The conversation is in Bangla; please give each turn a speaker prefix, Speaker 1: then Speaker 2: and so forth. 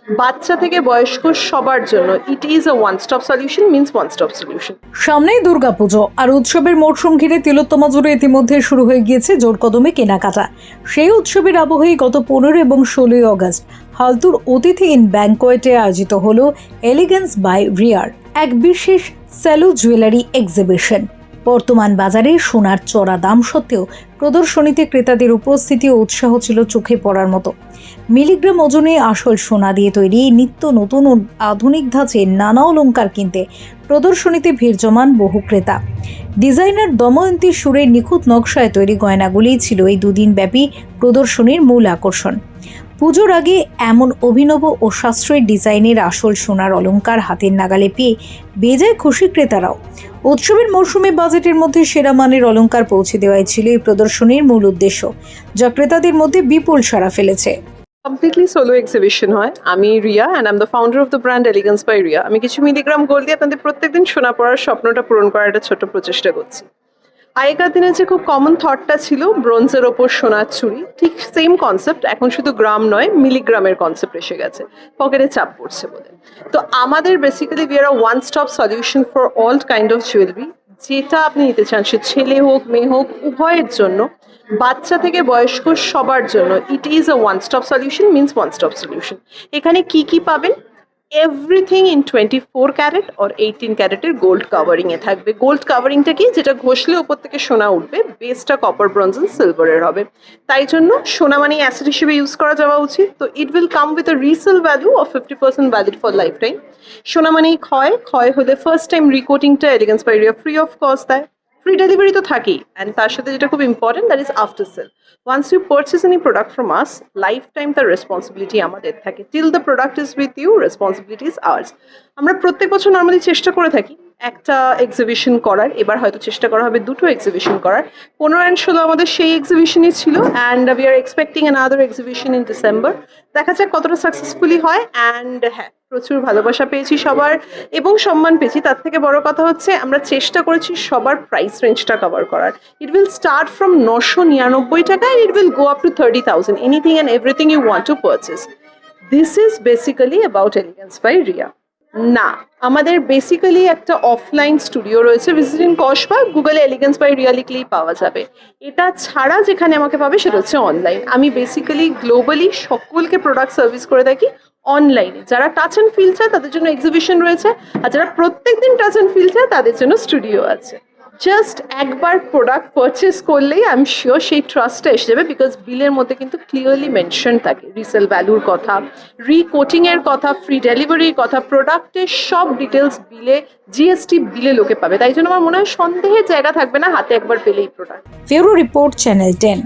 Speaker 1: বাচ্চা থেকে বয়স্ক সবার জন্য it is a one stop solution, means one stop solution.
Speaker 2: সামনেই দুর্গাপুজো আর উৎসবের মরশুম ঘিরে তিলোত্তমা জুড়ে ইতিমধ্যে শুরু হয়ে গিয়েছে জোর কদমে কেনাকাটা। সেই উৎসবের আবহেই গত 15 এবং 16 অগস্ট হালতুর অতিথি ইন ব্যাংকোয়েটে আয়োজিত হলো এলিগেন্স বাই রিয়ার, এক বিশেষ স্যালো জুয়েলারি এক্সিবিশন। বর্তমান বাজারে সোনার চড়া দাম সত্ত্বেও প্রদর্শনীতে ক্রেতাদের উপস্থিতি ও উৎসাহ ছিল চোখে পড়ার মতো। মিলিগ্রাম ওজনে আসল সোনা দিয়ে তৈরি নিত্য নতুন ও আধুনিক ধাঁচের নানা অলংকার কিনতে প্রদর্শনীতে ভিড় জমান বহু ক্রেতা। ডিজাইনার দময়ন্তী সুরের নিখুঁত নকশায় তৈরি গয়নাগুলিই ছিল এই দুদিন ব্যাপী প্রদর্শনীর মূল আকর্ষণ। পুজোর আগে এমন অভিনব ও সাশ্রয়ী ডিজাইনের আসল সোনার অলংকার হাতের নাগালে পেয়ে বেজায় খুশি ক্রেতারাও। উৎসবের মরশুমে বাজেটের মধ্যে সেরা মানের অলংকার পৌঁছে দেওয়াই ছিল এই প্রদর্শনীর মূল উদ্দেশ্য, যা ক্রেতাদের মধ্যে বিপুল সাড়া ফেলেছে।
Speaker 1: কমপ্লিটলি সোলো এক্সিবিশন হয়। আমি Riya and I am the founder of the brand elegance by Riya. আমি কিছু মিলিগ্রাম গোল্ড দিয়ে আপনাদের প্রত্যেকদিন সোনা পড়ার স্বপ্নটা পূরণ করার একটা ছোট্ট প্রচেষ্টা করছি। আগেকার দিনে যে খুব কমন থটটা ছিল ব্রোঞ্জের ওপর সোনার চুড়ি, ঠিক সেম কনসেপ্ট এখন শুধু গ্রাম নয় মিলিগ্রামের কনসেপ্ট এসে গেছে, পকেটে চাপ পড়ছে বলে। তো আমাদের basically we are a one stop solution for all kind of jewellery. যেটা আপনি নিতে চান, সে ছেলে হোক মেয়ে হোক উভয়ের জন্য, বাচ্চা থেকে বয়স্ক সবার জন্য it is a one stop solution, means one stop solution. এখানে কি কি পাবেন? এভরিথিং ইন 24 ক্যারেট আর 18 ক্যারেটের গোল্ড কাভারিং এ থাকবে। গোল্ড কাভারিংটা কি? যেটা ঘষলে ওপর থেকে সোনা উঠবে, বেসটা কপার, ব্রোঞ্জ এন্ড সিলভারের হবে। তাই জন্য সোনা মানে অ্যাসেট হিসেবে ইউজ করা যাওয়া উচিত। তো it will come with a resale value of 50% valid for life time. সোনা মানেই ক্ষয় হলে ফার্স্ট টাইম রিকোটিংটা elegance by Riya free of cost দেয়। ফ্রি ডেলিভারি তো থাকেই, অ্যান্ড তার সাথে যেটা খুব important, that is after sale. Once you purchase any product from us, life time তার রেসপন্সিবিলিটি আমাদের থাকে। Till the product is with you, responsibility is ours. আমরা প্রত্যেক বছর নর্মালি চেষ্টা করে থাকি একটা এক্সিবিশন করার, এবার হয়তো চেষ্টা করা হবে দুটো এক্সিবিশন করার। 15 and 16 আমাদের সেই এক্সিবিশনই ছিল, and we are expecting another exhibition in December. দেখা যাক কতটা সাকসেসফুলি হয়। অ্যান্ড হ্যাঁ, প্রচুর ভালোবাসা পেয়েছি সবার এবং সম্মান পেয়েছি। তার থেকে বড় কথা হচ্ছে আমরা চেষ্টা করেছি সবার প্রাইস রেঞ্জটা কভার করার। ইট উইল স্টার্ট ফ্রম 999 টাকা and it will go up to 30,000, anything and everything you want to purchase. This is basically about Elegance by Ria. না, আমাদের বেসিক্যালি একটা অফলাইন স্টুডিও রয়েছে, ভিজিটিং কসবা, গুগলে এলিগেন্স বাই রিয়া লিখলেই পাওয়া যাবে। এটা ছাড়া যেখানে আমাকে পাবে সেটা হচ্ছে অনলাইন। আমি বেসিক্যালি গ্লোবালি সকলকে প্রোডাক্ট সার্ভিস করে থাকি অনলাইনে। যারা টাচ অ্যান্ড ফিল চায় তাদের জন্য এক্সিবিশন রয়েছে, আর যারা প্রত্যেকদিন টাচ অ্যান্ড ফিল চায় তাদের জন্য স্টুডিও আছে। জাস্ট একবার প্রোডাক্ট পারচেস করলেই আই এম শিওর সেই ট্রাস্টটা এসে যাবে, বিকজ বিলের মধ্যে কিন্তু ক্লিয়ারলি মেনশন থাকে রিসেল ভ্যালুর কথা, রিকোটিংয়ের কথা, ফ্রি ডেলিভারির কথা, প্রোডাক্টের সব ডিটেলস বিলে, জিএসটি বিলে লোকে পাবে। তাই জন্য আমার মনে হয় সন্দেহের জায়গা থাকবে না, হাতে একবার পেলেই প্রোডাক্ট।
Speaker 2: ফেরো রিপোর্ট, চ্যানেল 10।